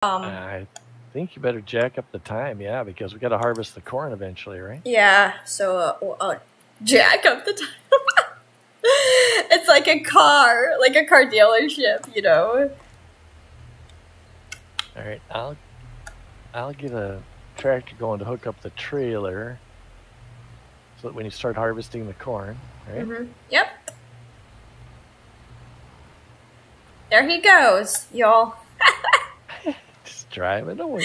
I think you better jack up the time, yeah, because we got to harvest the corn eventually, right? Yeah, so jack up the time. It's like a car dealership, you know. All right, I'll get a tractor going to hook up the trailer, so that when you start harvesting the corn, right? Yep. There he goes, y'all. Just driving away.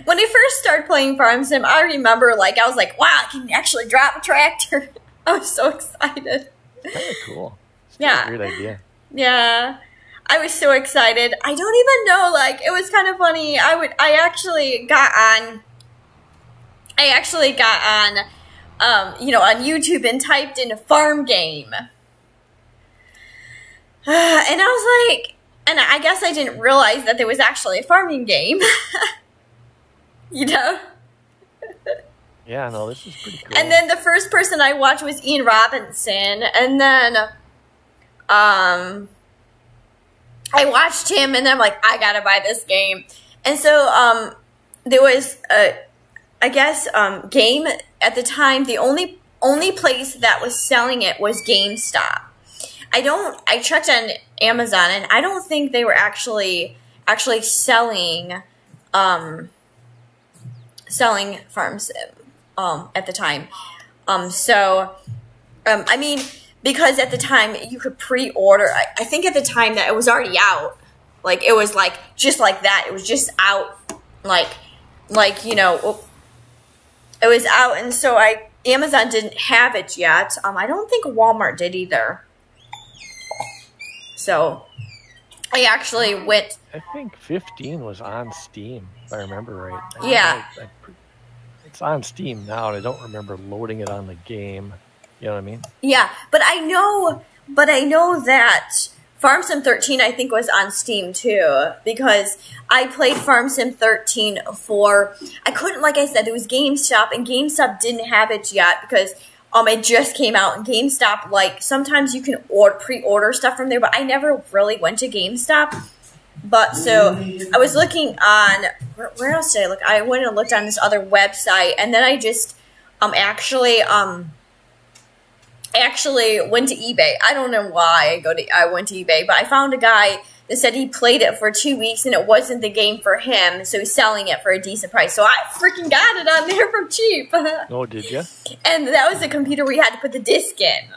When I first started playing Farm Sim, I remember, like, I was like, wow, I can actually drive a tractor. I was so excited. Kind of cool. It's Yeah. a great idea. Yeah. I was so excited. I don't even know, like, it was kind of funny. I actually got on, you know, on YouTube and typed in a farm game. And I was like, and I guess I didn't realize that there was actually a farming game. You know? Yeah, no, this is pretty cool. And then the first person I watched was Ian Robinson, and then I watched him, and then I'm like, I gotta buy this game. And so there was I guess game at the time. The only place that was selling it was GameStop. I checked on Amazon, and I don't think they were actually selling Farm Sim at the time. I mean, because at the time you could pre-order. I think at the time that it was already out. Like, it was like just like that. It was just out. Like you know, it was out, and so Amazon didn't have it yet. I don't think Walmart did either. So I actually went. I think 15 was on Steam, if I remember right. Yeah. It's on Steam now, and I don't remember loading it on the game. You know what I mean? Yeah, but I know that Farm Sim 13, I think, was on Steam too, because I played Farm Sim 13 I couldn't, like I said, there was GameStop, and GameStop didn't have it yet because it just came out, and GameStop, like, sometimes you can pre-order stuff from there, but I never really went to GameStop. But so I was looking on, where else did I look? I went and looked on this other website, and then I just actually went to eBay. I don't know why I went to eBay, but I found a guy that said he played it for 2 weeks and it wasn't the game for him, so he's selling it for a decent price. So I freaking got it on there for cheap. Oh, did you? And that was the computer where you had to put the disc in.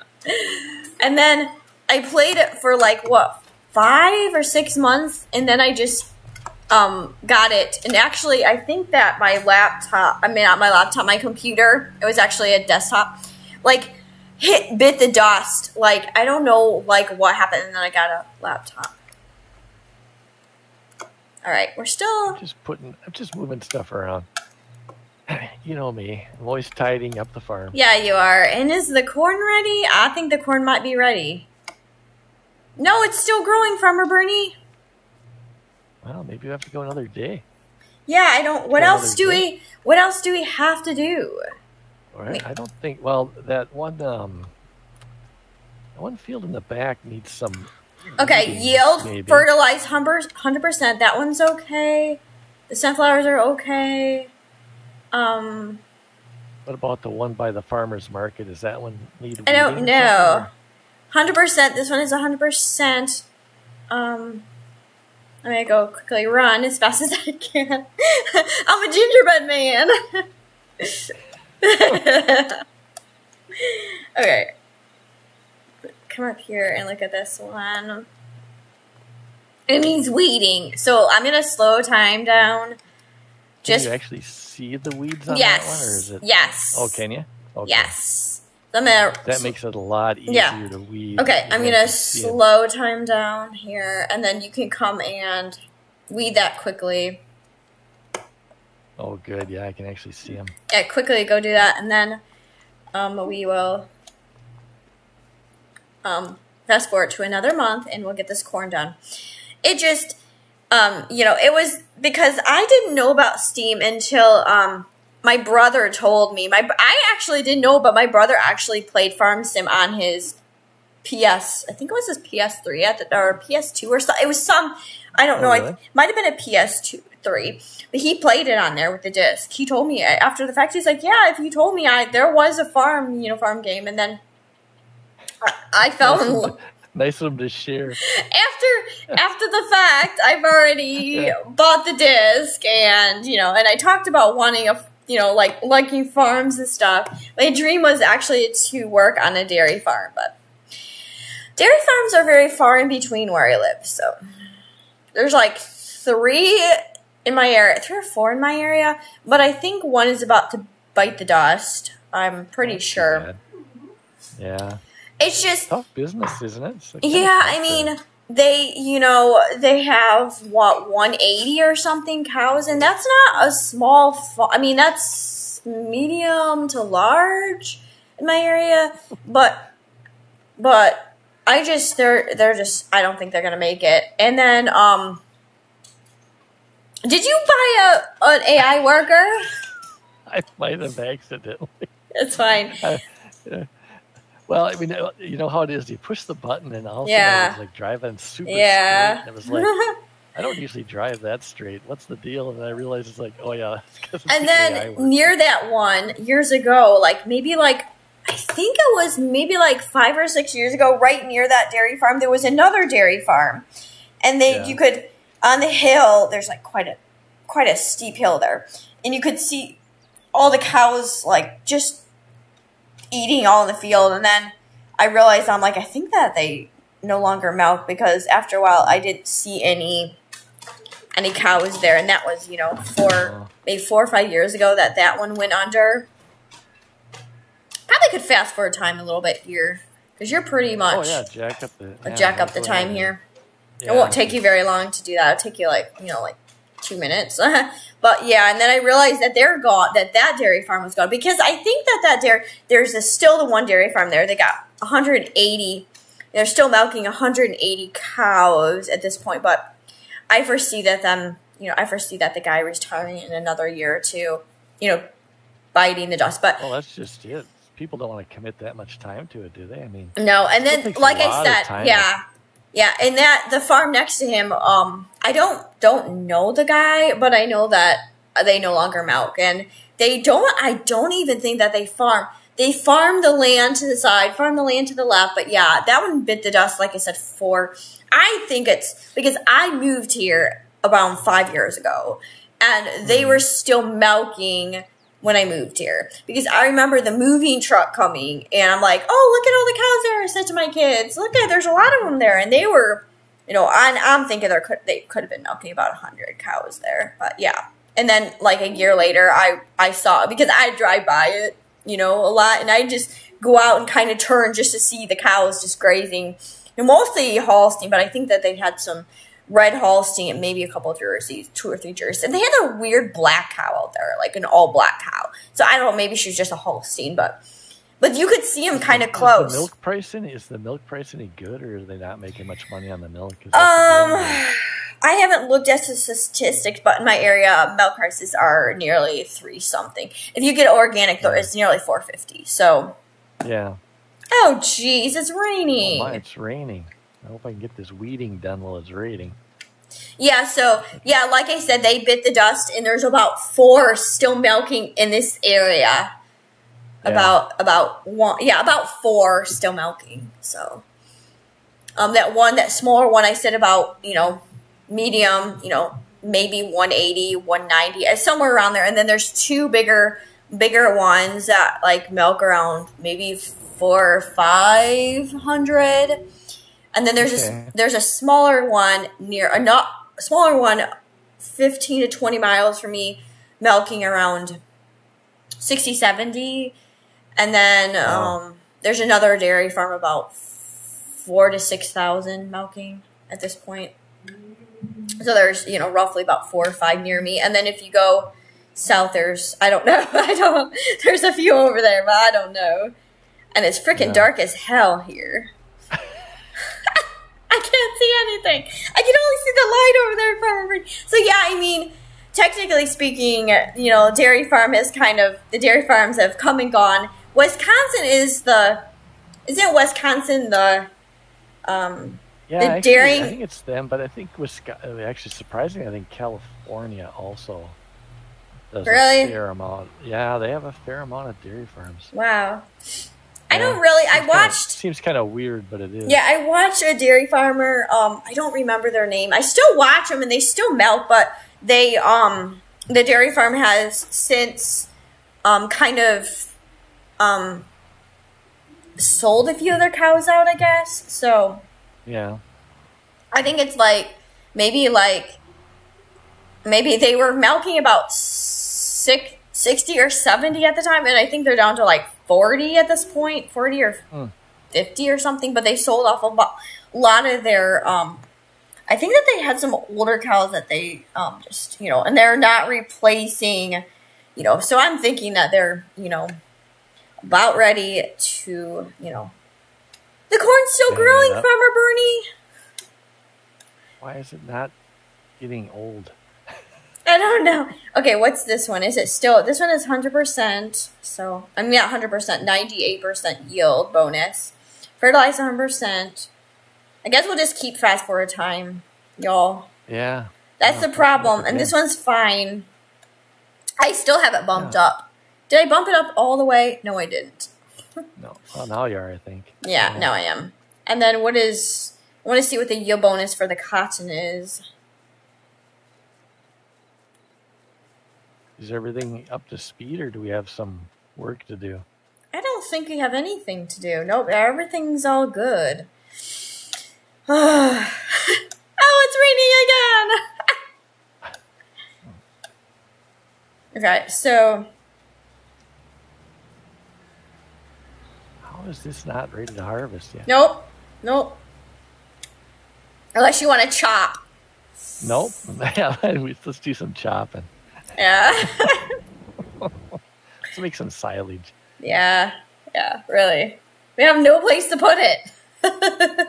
And then I played it for like, what, 5 or 6 months, and then I just got it. And actually, I think that my computer, it was actually a desktop, like, bit the dust. Like, I don't know, like, what happened, and then I got a laptop. All right, we're still... I'm just moving stuff around. You know me. I'm always tidying up the farm. Yeah, you are. And is the corn ready? I think the corn might be ready. No, it's still growing, Farmer Bernie. Well, maybe we have to go another day. Yeah, I don't... What else do we have to do? All right, I don't think... Well, that one field in the back needs some... Okay, yield, maybe. Fertilize 100%. That one's okay. The sunflowers are okay. What about the one by the farmer's market? Does that one need... I don't know. 100%. This one is 100%. I'm gonna go quickly run as fast as I can. I'm a gingerbread man. Okay. Come up here and look at this one. It means weeding. So I'm gonna slow time down. Can you actually see the weeds on that one? Or is it... Yes. Oh, can you? Okay. Yes. So that makes it a lot easier to weed. Okay, I'm gonna slow time down here, and then you can come and weed that quickly. Oh, good. Yeah, I can actually see them. Yeah, quickly go do that, and then we will fast forward to another month, and we'll get this corn done. It just, you know, it was because I didn't know about Steam until my brother told me. I actually didn't know, but my brother actually played Farm Sim on his I think it was his PS3 or PS2 or something. It was some, I don't know. Really? It might have been a PS2, 3, but he played it on there with the disc. He told me after the fact. He's like, "Yeah, if you told me there was a farm game," and then I fell in love. Nice of him to share. After the fact, I've already bought the disc, and and I talked about wanting liking farms and stuff. My dream was actually to work on a dairy farm, but dairy farms are very far in between where I live. So there's like 3 in my area, 3 or 4 in my area, but I think one is about to bite the dust. I'm pretty sure. Bad. Yeah. It's just tough business, isn't it? I mean, they have 180 or something cows, and that's not a small I mean, that's medium to large in my area, but I just they're just I don't think they're gonna make it. And then did you buy an AI worker? I might have accidentally. It's fine. Well, I mean, you know how it is. You push the button, and all of a sudden I was like driving super straight. And it was like, I don't usually drive that straight. What's the deal? And I realized it's like, oh yeah. It's and then near that one years ago, I think it was maybe like 5 or 6 years ago, right near that dairy farm, there was another dairy farm, and you could on the hill. There's like quite a steep hill there, and you could see all the cows just eating all in the field. And then I realized I think that they no longer milk, because after a while I didn't see any cows there, and that was maybe 4 or 5 years ago that one went under. Probably could fast forward time a little bit here, because you're pretty much jack up the time here. Yeah, it won't take you very long to do that. It'll take you like 2 minutes. But yeah, and then I realized that they're gone, that dairy farm was gone, because I think there's still the one dairy farm there. They got 180. They're still milking 180 cows at this point, but I foresee that the guy retiring in another year or two, biting the dust. But well, that's just it. People don't want to commit that much time to it, do they? I mean, no. And then, like I said, yeah, and the farm next to him, I don't know the guy, but I know that they no longer milk, and I don't even think that they farm. They farm the land to the side, farm the land to the left, but yeah, that one bit the dust, like I said, I think it's because I moved here around 5 years ago, and they were still milking when I moved here, because I remember the moving truck coming, and I'm like, oh, look at all the cows there. I said to my kids, look at, there's a lot of them there, and they were, I'm thinking they could have been milking about 100 cows there, but yeah. And then like a year later, I saw, because I drive by it, a lot, and I just go out and kind of turn just to see the cows just grazing, mostly Holstein, but I think that they had some red Holstein and maybe a couple of jerseys, 2 or 3 jerseys. And they had a weird black cow out there, like an all black cow. So I don't know, maybe she was just a Holstein, but you could see them kind of close. Is the milk price any good, or are they not making much money on the milk? I haven't looked at the statistics, but in my area, milk prices are nearly 3 something. If you get organic, though, it's nearly $4.50. So yeah. Oh jeez, it's raining. Oh my, it's raining. I hope I can get this weeding done while it's raining. Yeah, so, yeah, like I said, they bit the dust, and there's about 4 still milking in this area. Yeah. About 4 still milking, so. That smaller one I said about, medium, maybe 180, 190, somewhere around there. And then there's 2 bigger ones that, milk around maybe 400 or 500. And then there's a smaller one 15 to 20 miles from me, milking around 60, 70. And then there's another dairy farm about 4,000 to 6,000 milking at this point. So there's roughly about 4 or 5 near me. And then if you go south, there's there's a few over there, but I don't know. And it's freaking dark as hell here. I can't see anything. I can only see the light over there in front of me. So yeah, I mean, technically speaking, the dairy farms have come and gone. Wisconsin is Isn't Wisconsin the actually, dairying? I think it's them, but I think Wisconsin. Actually, surprisingly, I think California also does a fair amount. Yeah, they have a fair amount of dairy farms. Wow. I don't really. I watched. Seems kind of weird, but it is. Yeah, I watched a dairy farmer. I don't remember their name. I still watch them, and they still milk, but they the dairy farm has since kind of sold a few of their cows out, I guess. So yeah, I think it's maybe they were milking about 60 or 70 at the time, and I think they're down to 40 at this point, 40 or 50 or something, but they sold off a lot of their, I think that they had some older cows that they just, and they're not replacing, so I'm thinking that they're, about ready to, the corn's still growing, Farmer Bernie. Why is it not getting old? I don't know. Okay, what's this one? Is it still, this one is 100%, so, I mean, not 100%, 98% yield bonus. Fertilize 100%. I guess we'll just keep fast forward time, y'all. Yeah. That's the problem, and this one's fine. I still have it bumped up. Did I bump it up all the way? No, I didn't. No. Well, now you are, I think. Yeah, now I am. And then I want to see what the yield bonus for the cotton is. Is everything up to speed, or do we have some work to do? I don't think we have anything to do. Nope, everything's all good. Oh, it's raining again. Okay, so... How is this not ready to harvest yet? Nope. Unless you want to chop. Nope. Let's do some chopping. Yeah. Let's make some silage. Yeah, really. We have no place to put it.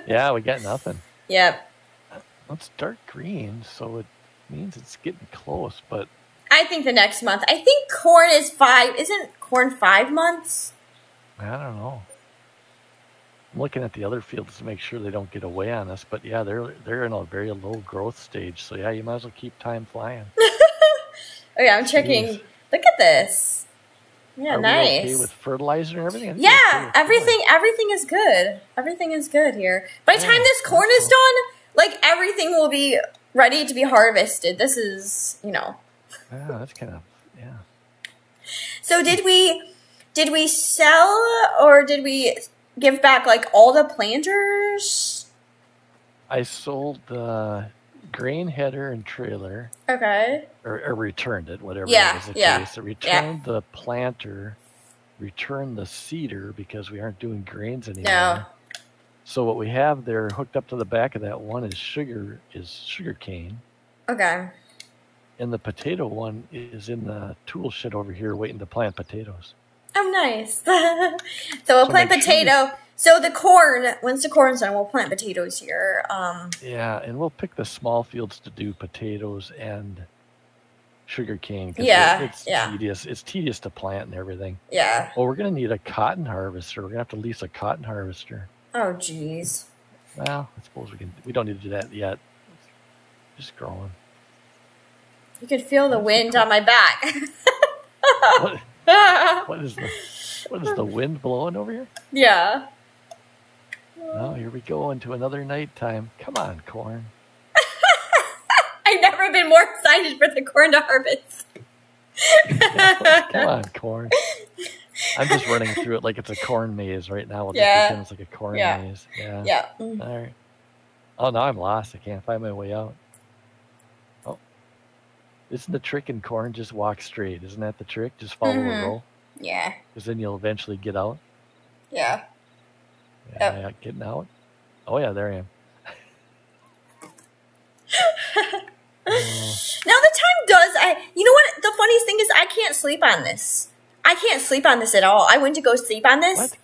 Yeah, we got nothing. Yep. Well, it's dark green, so it means it's getting close, but... I think the next month. I think corn is 5. Isn't corn 5 months? I don't know. I'm looking at the other fields to make sure they don't get away on us, but yeah, they're in a very low growth stage, so yeah, you might as well keep time flying. Oh yeah, I'm checking. Jeez. Look at this. Yeah, nice. We okay with fertilizer and everything? Yeah, everything is good. Everything is good here. By the time this corn is done, everything will be ready to be harvested. This is, Yeah, that's kind of, yeah. So did we sell, or did we give back all the planters? I sold the grain header and trailer. Okay. Or returned it, whatever was the case. I returned the planter, returned the seeder because we aren't doing grains anymore. No. So what we have there hooked up to the back of that one is sugar cane. Okay. And the potato one is in the tool shed over here waiting to plant potatoes. Oh, nice. So we'll plant potato. So the corn, once the corn's done, we'll plant potatoes here. Yeah, and we'll pick the small fields to do potatoes and sugar cane. It's tedious. It's tedious to plant and everything. Yeah. Well, we're going to need a cotton harvester. We're going to have to lease a cotton harvester. Oh, geez. Well, I suppose we don't need to do that yet. It's just growing. You can feel the wind on my back. What is the wind blowing over here? Yeah. Oh, here we go into another nighttime. Come on, corn. I've never been more excited for the corn to harvest. Come on, corn. I'm just running through it like it's a corn maze right now. We'll just pretend it's like a corn maze. Yeah. Yeah. All right. Oh, now I'm lost. I can't find my way out. Oh. Isn't the trick in corn just walk straight? Isn't that the trick? Just follow the roll? Yeah. Because then you'll eventually get out. Yeah. Yeah, getting out. Oh, yeah, there I am. Now the time does. You know what? The funniest thing is I can't sleep on this. I can't sleep on this at all. I went to go sleep on this. What?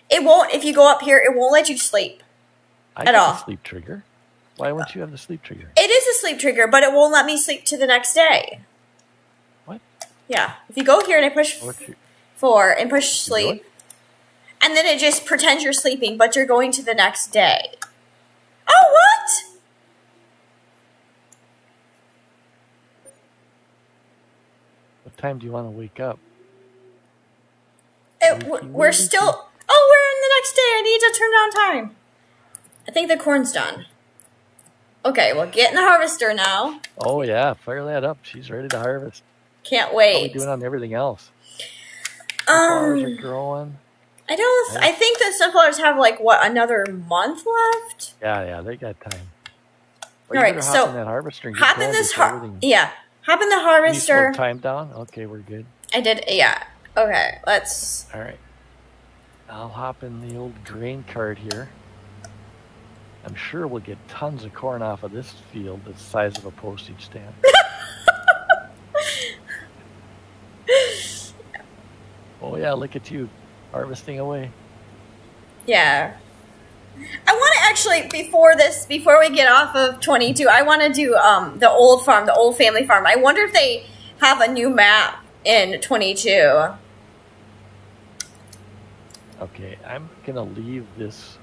It won't. If you go up here, it won't let you sleep at all. Sleep trigger. Why won't you have the sleep trigger? It is a sleep trigger, but it won't let me sleep to the next day. What? Yeah. If you go here and I push 4 and push sleep, And then it just pretends you're sleeping, but you're going to the next day. Oh, what? What time do you want to wake up? We're still... Oh, we're in the next day. I need to turn down time. I think the corn's done. Okay, well, get in the harvester now. Oh, yeah. Fire that up. She's ready to harvest. Can't wait. How are we doing on everything else? Flowers are growing. I think the sunflowers have, like, what, another month left? Yeah, they got time. All right, so in that harvester and hop in this hop in the harvester. You time down? Okay, we're good. I did, yeah. Okay, let's... All right. I'll hop in the old grain cart here. I'm sure we'll get tons of corn off of this field that's the size of a postage stamp. Oh, yeah, look at you harvesting away. Yeah. I want to actually, before we get off of 22, I want to do the old farm, the old family farm. I wonder if they have a new map in 22. Okay, I'm going to leave this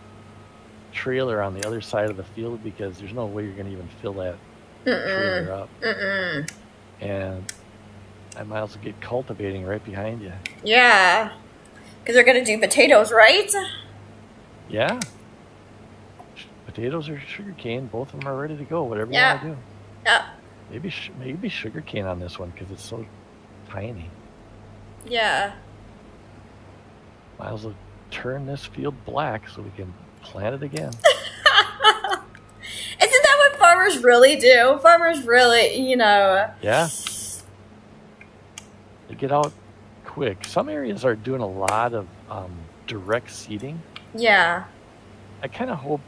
trailer on the other side of the field because there's no way you're going to even fill that trailer up. And I might as well get cultivating right behind you. Yeah, because they're going to do potatoes, right? Yeah. Potatoes or sugarcane, both of them are ready to go, whatever you want to do. Yeah. Maybe sugarcane on this one because it's so tiny. Yeah. Might as well turn this field black so we can plant it again. Isn't that what farmers really do? Farmers really, you know. Yeah. They get out quick. Some areas are doing a lot of direct seeding. Yeah. I kind of hope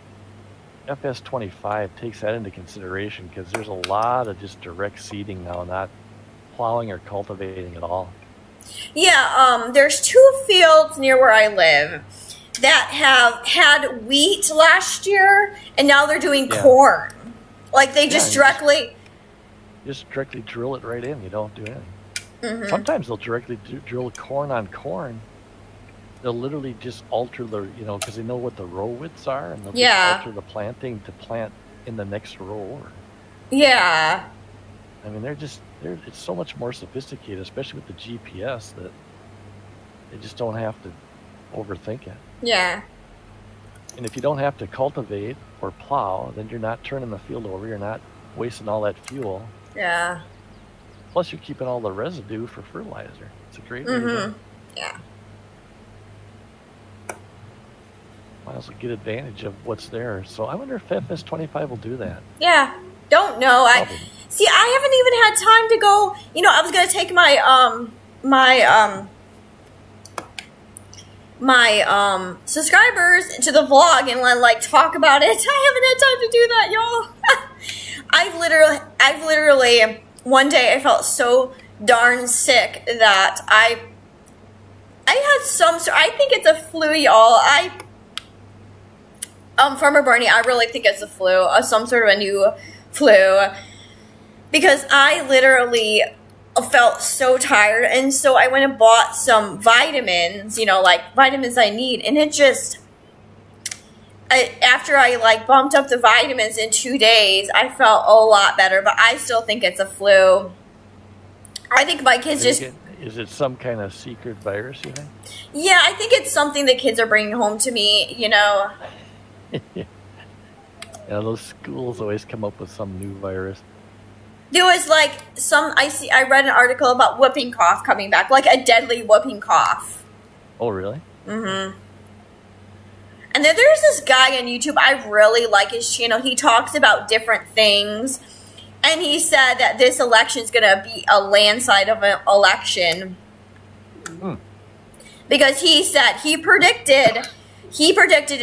FS25 takes that into consideration because there's a lot of just direct seeding now, not plowing or cultivating at all. Yeah, there's 2 fields near where I live that have had wheat last year, and now they're doing corn. Like, they just directly... Just directly drill it right in. You don't do anything. Sometimes they'll directly drill corn on corn. They'll literally just alter the, because they know what the row widths are, and they'll just alter the planting to plant in the next row over. Yeah. I mean, it's so much more sophisticated, especially with the GPS, that they just don't have to overthink it. Yeah. And if you don't have to cultivate or plow, then you're not turning the field over. You're not wasting all that fuel. Yeah. Plus, you're keeping all the residue for fertilizer. It's a great way to do it. Yeah. Might as well get advantage of what's there. So I wonder if FS25 will do that. Yeah. Don't know. I haven't even had time to go. I was going to take my subscribers to the vlog and like talk about it. I haven't had time to do that, y'all. I've literally one day I felt so darn sick that I had I think it's a flu, y'all. Farmer Bernie, I really think it's a flu, some sort of a new flu, because I literally felt so tired, and so I went and bought some vitamins, like vitamins I need, and it just, after I like bumped up the vitamins in 2 days, I felt a lot better, but I still think it's a flu. I think my kids just... Is it some kind of secret virus, you think? Yeah, I think it's something the kids are bringing home to me, Yeah, those schools always come up with some new virus. There was like I read an article about whooping cough coming back, like a deadly whooping cough. Oh, really? Mm-hmm. And then there's this guy on YouTube, I really like his channel. He talks about different things, and he said that this election is going to be a landslide of an election. Because he said, he predicted,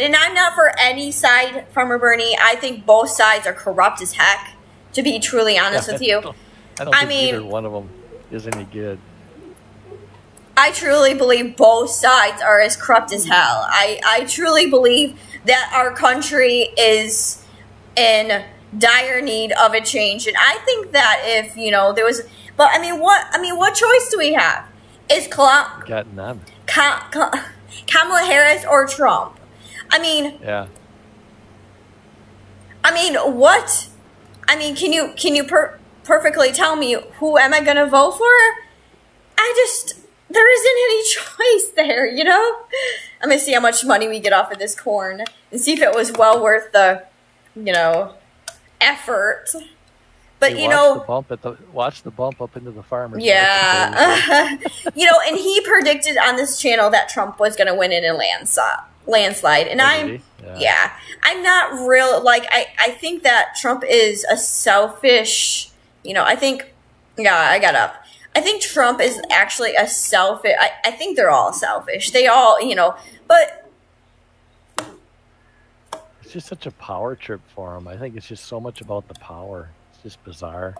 and I'm not for any side, Farmer Bernie. I think both sides are corrupt as heck, to be truly honest with you. I don't think either one of them is any good. I truly believe both sides are as corrupt as hell. I truly believe that our country is in dire need of a change. And I think that if, there was... But, what choice do we have? Got none. Kamala Harris or Trump. I mean, yeah. I mean, what? I mean, can you perfectly tell me who am I going to vote for? There isn't any choice there, you know? I'm going to see how much money we get off of this corn and see if it was well worth the, you know, effort. But, hey, you know, watch the bump up into the farmers. Yeah. You know, and he predicted on this channel that Trump was going to win in a landslide. And I'm not real, like, I think that Trump is a selfish, you know, I think Trump is actually a selfish, I think they're all selfish. They all, you know, but. It's just such a power trip for him. I think it's just so much about the power. It's just bizarre.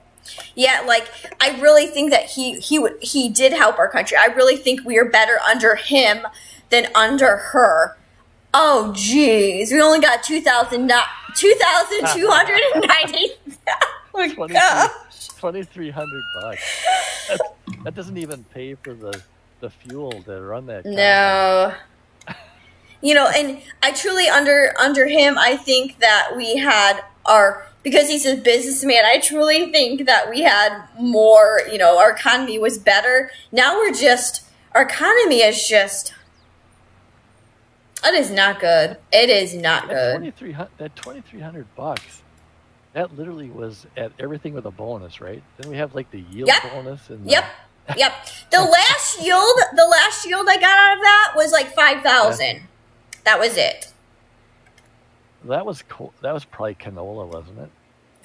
Yeah, like, I really think that he did help our country. I really think we are better under him than under her. Oh, geez. We only got 2,290. Oh, my gosh. $2,300. That doesn't even pay for the fuel to run that car. No. You know, and I truly under him, I think that we had because he's a businessman, I truly think that we had more, you know, our economy was better. Now our economy is just, it is not good. It is not good. That $2,300, that literally was at everything with a bonus, right? Then we have like the yield bonus and Yep. The last yield I got out of that was like 5,000. Yeah. That was it. That was cool. That was probably canola, wasn't it?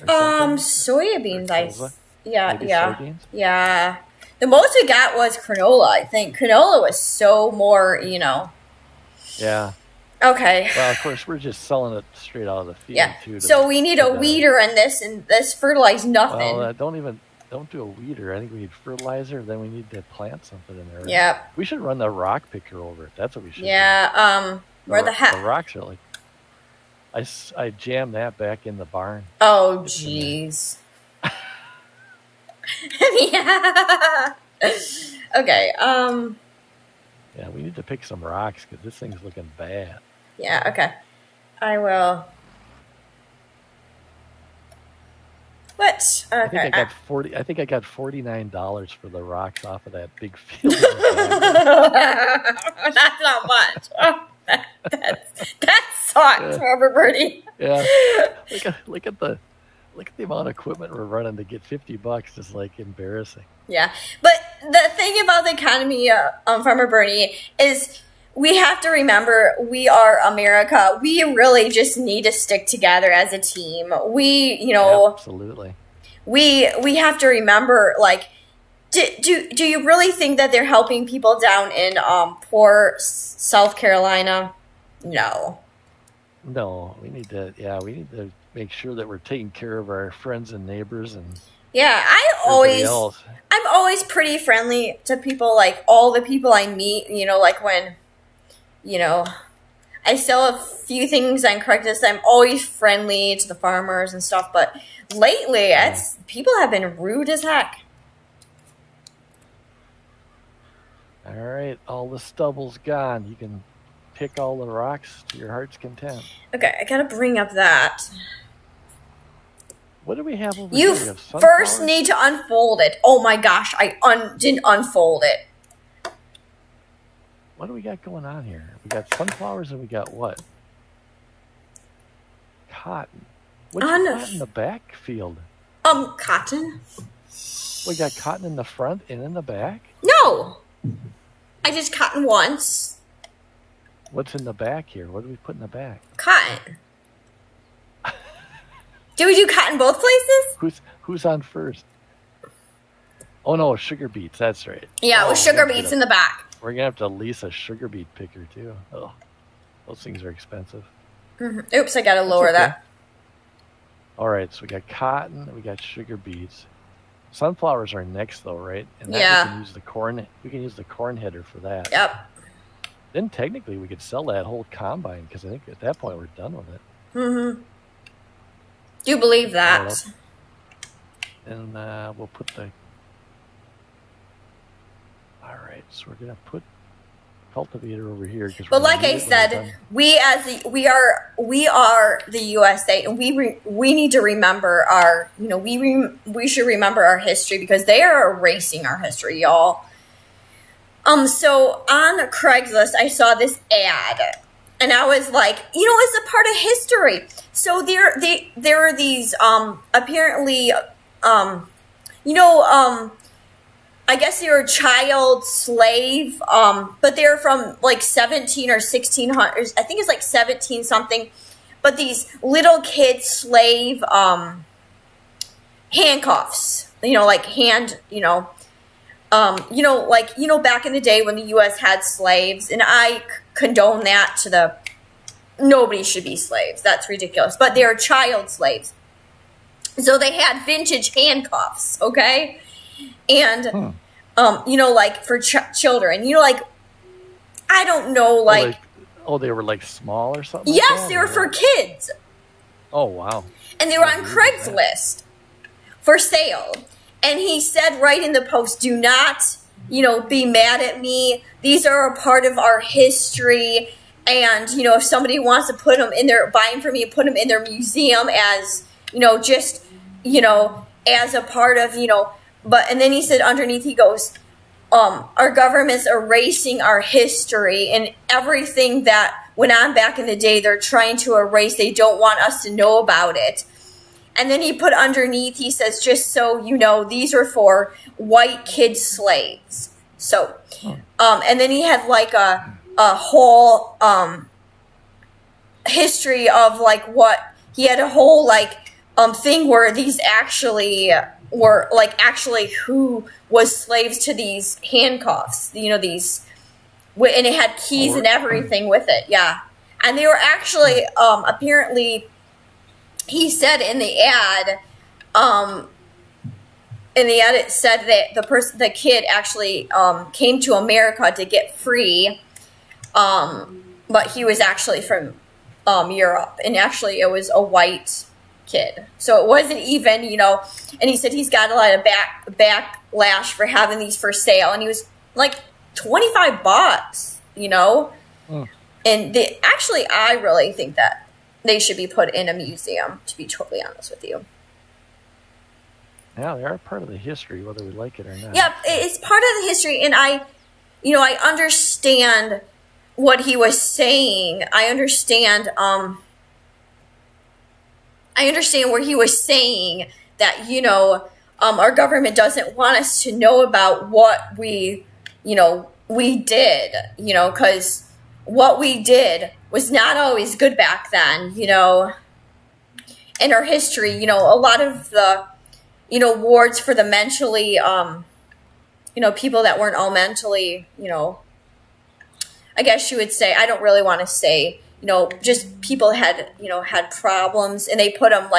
Soybeans. Soybeans? Yeah. The most we got was canola. I think canola was so more, you know. Yeah. Okay. Well, of course, we're just selling it straight out of the field too. So we need a weeder in this, and this fertilizes nothing. Well, don't do a weeder. I think we need fertilizer. Then we need to plant something in there. Yeah. We should run the rock picker over it. That's what we should. Yeah. Do. Where the heck? The rocks are like. I jammed that back in the barn. Oh, jeez. Yeah. Okay. Yeah, we need to pick some rocks because this thing's looking bad. Yeah. Okay. I will. What? Okay. I think I got $49 for the rocks off of that big field. That's not much. That sucks, Robert Birdie. Yeah. Look at the amount of equipment we're running to get $50. Is like embarrassing. Yeah, but the thing about the economy, Farmer Bernie, is we have to remember we are America. We really just need to stick together as a team. We, you know, absolutely. We have to remember, like, do you really think that they're helping people down in poor South Carolina? No. No, we need to make sure that we're taking care of our friends and neighbors and. Yeah, I'm always pretty friendly to people, like all the people I meet, you know, like when, you know, I sell a few things on Craigslist, I'm always friendly to the farmers and stuff, but lately, people have been rude as heck. All right, all the stubble's gone. You can pick all the rocks to your heart's content. Okay, I gotta bring up that. What do we have over here? You first need to unfold it. Oh my gosh, I didn't unfold it. What do we got going on here? We got sunflowers and we got what? Cotton. What's cotton in the back field? Cotton. We got cotton in the front and in the back? No. I just cotton once. What's in the back here? What do we put in the back? Cotton. Do we do cotton both places? Who's on first? Oh no, sugar beets. That's right. Yeah, with sugar beets in the back. We're gonna have to lease a sugar beet picker too. Oh, those things are expensive. Mm-hmm. Oops, I gotta lower that. All right, so we got cotton, we got sugar beets. Sunflowers are next though, right? And we can use the corn. We can use the corn header for that. Yep. Then technically we could sell that whole combine because I think at that point we're done with it. Mm-hmm. Do you believe that? And we'll put the. All right, so we're gonna put cultivator over here. But like I said, we are the USA, and we need to remember our, we should remember our history, because they are erasing our history, y'all. So on Craigslist, I saw this ad, and I was like, it's a part of history. So there are these apparently I guess they were child slave, but they're from like 17 or 1600s. I think it's like 17 something. But these little kid slave handcuffs, like back in the day when the U.S. had slaves, and I condone that nobody should be slaves. That's ridiculous. But they're child slaves. So they had vintage handcuffs, okay? And, like for children, I don't know, like. They were like small or something? Yes, like they were for kids. Oh, wow. And they were on Craigslist for sale. And he said right in the post, do not, be mad at me. These are a part of our history. And, if somebody wants to buy them for me, put them in their museum as, as a part of, and then he said underneath, he goes, our government's erasing our history, and everything that went on back in the day, they're trying to erase. They don't want us to know about it. And then he put underneath, he says, just so you know, these are for white kid slaves. So, and then he had like a whole history of like he had a whole thing where these actually were actually who was slaves to these handcuffs, these, and it had keys and everything with it. Yeah. And they were actually, apparently, he said in the ad, it said that the kid actually, came to America to get free. But he was actually from, Europe, and actually it was a white kid. So it wasn't even, and he said he's got a lot of backlash for having these for sale, and he was like $25, and I really think that they should be put in a museum, to be totally honest with you. Yeah, they are part of the history, whether we like it or not. Yeah, it's part of the history, and I understand what he was saying. I understand where he was saying that, our government doesn't want us to know about what we did, because what we did was not always good back then, in our history, a lot of the, wards for the mentally, people that weren't all mentally, I guess you would say, I don't really want to say, just people had, had problems, and they put them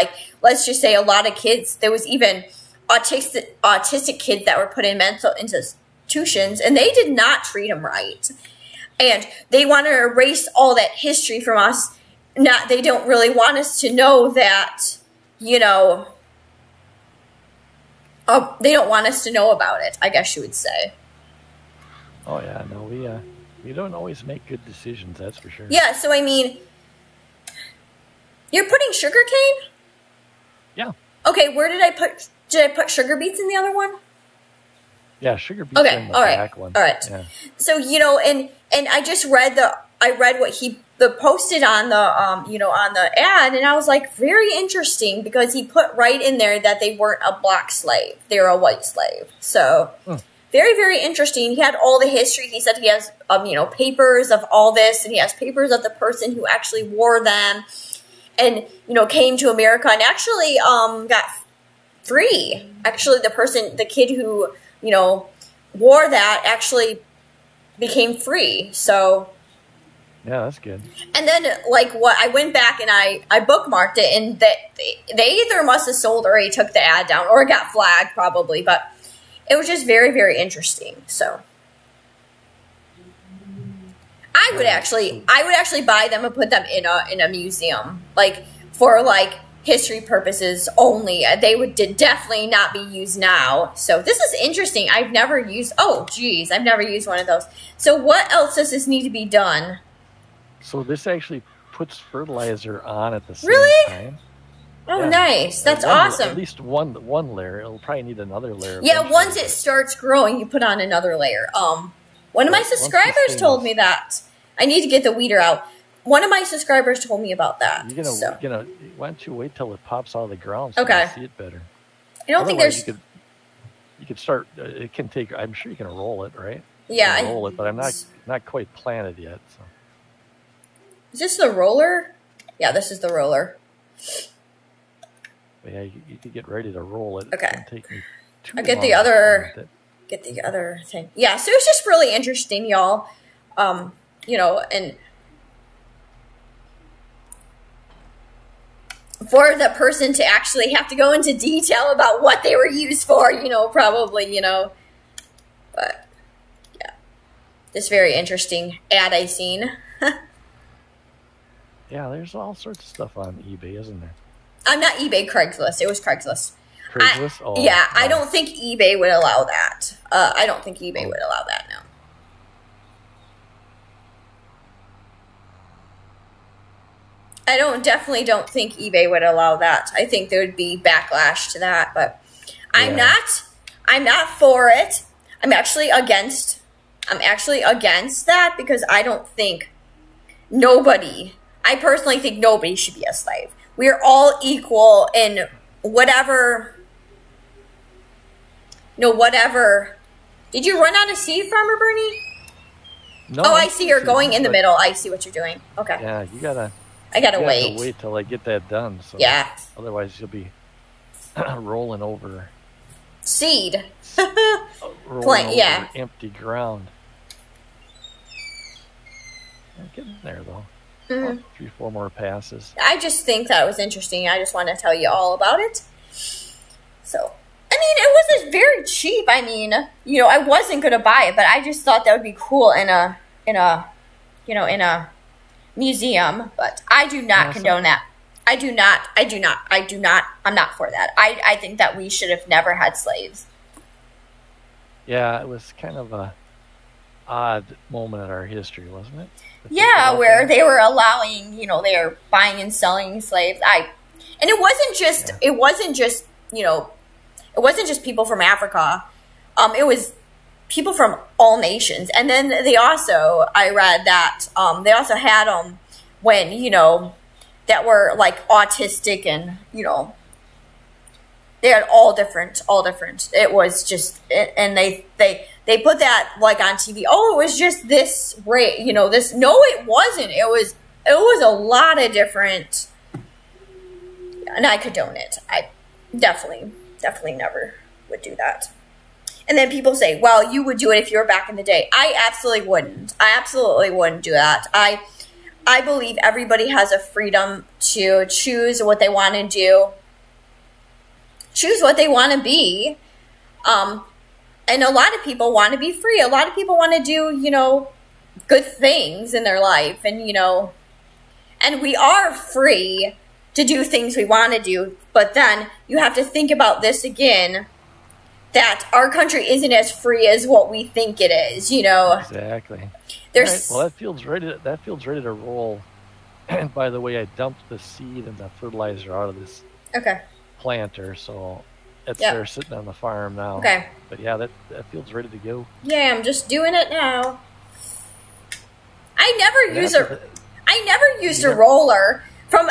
let's just say a lot of kids, there was even autistic kids that were put in mental institutions, and they did not treat them right. And they want to erase all that history from us. They don't really want us to know that, they don't want us to know about it, I guess you would say. Oh, yeah, no, we don't always make good decisions, that's for sure. Yeah, so I mean, you're putting sugar cane? Yeah. Okay, where did I put sugar beets in the other one? Yeah, sugar beets are in the back one. All right. Yeah. So, and I just read what he posted on the on the ad, and I was like, very interesting, because he put right in there that they weren't a black slave, they were a white slave. So, very, very interesting. He had all the history. He said he has papers of all this, and he has papers of the person who actually wore them, and came to America and actually got free. Actually, the kid who wore that actually became free. So yeah, that's good. And then I went back and I bookmarked it, and they either must have sold or he took the ad down, or it got flagged probably, but it was just very, very interesting. So I would actually buy them and put them in a museum, for history purposes only. They would definitely not be used now. So this is interesting. I've never used, I've never used one of those. So what else does this need to be done? So this actually puts fertilizer on at the same time. Oh, yeah. Nice. That's awesome. At least one layer. It'll probably need another layer. Yeah, once it starts growing, you put on another layer. One of my subscribers told me that. I need to get the weeder out. One of my subscribers told me about that. Why don't you wait till it pops out of the ground so you can see it better? I don't think there's... You could start... It can take... I'm sure you can roll it, right? Yeah. Roll it, but I'm not quite planted yet. So. Is this the roller? Yeah, this is the roller. But yeah, you could get ready to roll it. Okay. It won't take me too long get the other thing. Yeah, so it's just really interesting, y'all. And for the person to actually have to go into detail about what they were used for, probably, but yeah, this very interesting ad I seen. Yeah, there's all sorts of stuff on eBay, isn't there? I'm not eBay, Craigslist. It was Craigslist. Craigslist? I don't think eBay would allow that. I don't think eBay would allow that, no. I definitely don't think eBay would allow that. I think there would be backlash to that, but I'm not for it. I'm actually against that because I personally think nobody should be a slave. We are all equal in whatever. Did you run out of seed, Farmer Bernie? No. Oh, I see you're going in the middle. I see what you're doing. Okay. Yeah, I gotta wait. You have to wait till I get that done. So yeah. Otherwise, you'll be rolling over seed. rolling over empty ground. Get in there though. Mm-hmm. 3-4 more passes. I just think that was interesting. I just want to tell you all about it. So, it wasn't very cheap. I wasn't going to buy it, but I just thought that would be cool in a museum. But I do not condone that. I do not. I'm not for that. I think that we should have never had slaves. Yeah, it was kind of a odd moment in our history, wasn't it? Yeah, where they were allowing, they were buying and selling slaves. And it wasn't just people from Africa. It was people from all nations. And then I read that they also had them when, that were like autistic and, they had all different. It was just, and they put that like on TV. Oh, it was just this rate, this. No, it wasn't. It was a lot of different. And I condone it. I definitely never would do that. And then people say, well, you would do it if you were back in the day. I absolutely wouldn't. I absolutely wouldn't do that. I believe everybody has a freedom to choose what they want to do. Choose what they want to be. And a lot of people want to be free. A lot of people want to do, good things in their life. And, and we are free to do things we want to do. But then you have to think about this again, that our country isn't as free as what we think it is, Exactly. Right. Well, that feels ready to roll. And by the way, I dumped the seed and the fertilizer out of this planter, so it's there sitting on the farm now. Okay. But yeah, that feels ready to go. Yeah, I'm just doing it now. I never used a roller from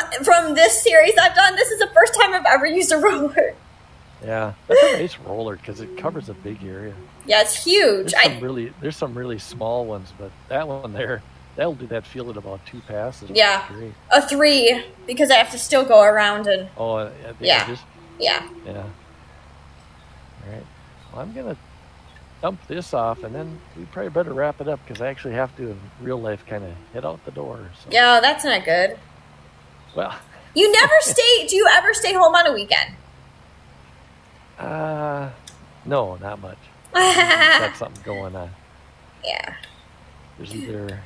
this series I've done. This is the first time I've ever used a roller. Yeah, that's a nice roller because it covers a big area. Yeah, it's huge. There's some really small ones, but that one there, that'll do that field at about 2 passes. Yeah, a 3 because I have to still go around and. Oh, at the edges? Yeah. Yeah. All right. Well, I'm gonna dump this off, and then we probably better wrap it up because I actually have to, in real life, kind of head out the door. So. Yeah, that's not good. Well. You never stay. Do you ever stay home on a weekend? No, not much. Got something going on. Yeah. There's either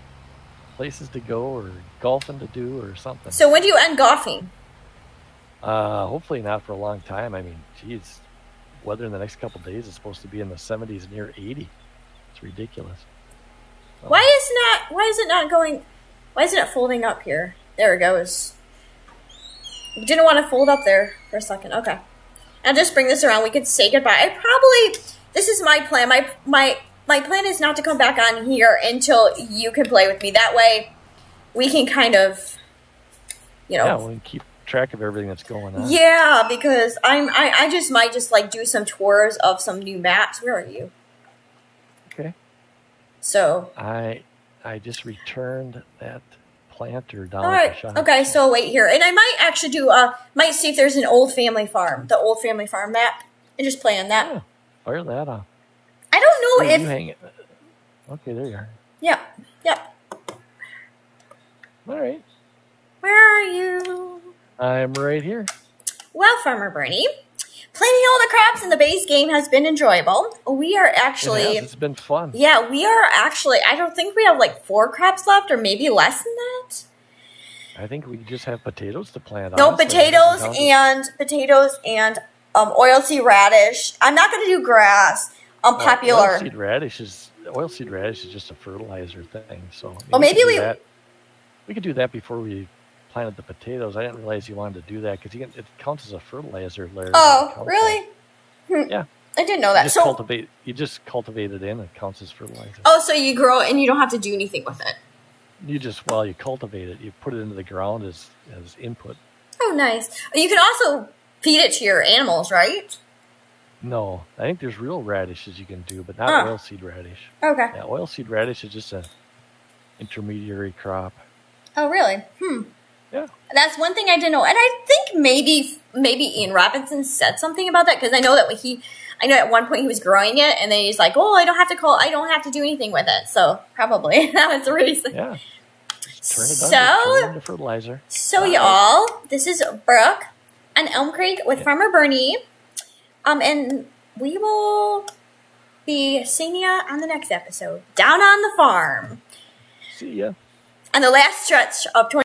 places to go or golfing to do or something. So when do you end golfing? Hopefully not for a long time. I mean, geez, weather in the next couple of days is supposed to be in the 70s, near 80. It's ridiculous. Why isn't it folding up here? There it goes. Didn't want to fold up there for a second. Okay. I'll just bring this around. We could say goodbye. This is my plan. My plan is not to come back on here until you can play with me. That way we can kind of, Yeah, we can keep track of everything that's going on. Yeah, because I just might just like do some tours of some new maps. Where are you? Okay. So I just returned that planter down all at right. the shop. Okay, so wait here. And I might actually might see if there's an old family farm, the old family farm map, and just play on that. Yeah, fire that off. I don't know if... You hang it. Okay, there you are. Yep. All right. Where are you? I'm right here. Well, Farmer Bernie, planting all the crops in the base game has been enjoyable. We are actually... It's been fun. Yeah, we are actually... I don't think we have like 4 crops left, or maybe less than that. I think we just have potatoes to plant. No, potatoes and oilseed radish. I'm not going to do grass. Popular. Oilseed radish is just a fertilizer thing. So maybe we could do that before we planted the potatoes. I didn't realize you wanted to do that because it counts as a fertilizer layer. Oh, really? Yeah. I didn't know that. You just cultivate it in. It counts as fertilizer. Oh, so you grow it and you don't have to do anything with it. You cultivate it. You put it into the ground as input. Oh, nice. You can also feed it to your animals, right? No, I think there's real radishes you can do, but not oilseed radish. Okay. Yeah, oilseed radish is just an intermediary crop. Oh, really? Yeah. That's one thing I didn't know, and I think maybe Ian Robinson said something about that because I know that I know at one point he was growing it, and then he's like, "Oh, I don't have to do anything with it." So probably that was the reason. Yeah. Turn it into fertilizer. So y'all, this is Brooke and Elmcreek with Farmer Bernie. And we will be seeing you on the next episode. Down on the farm. See ya. On the last stretch of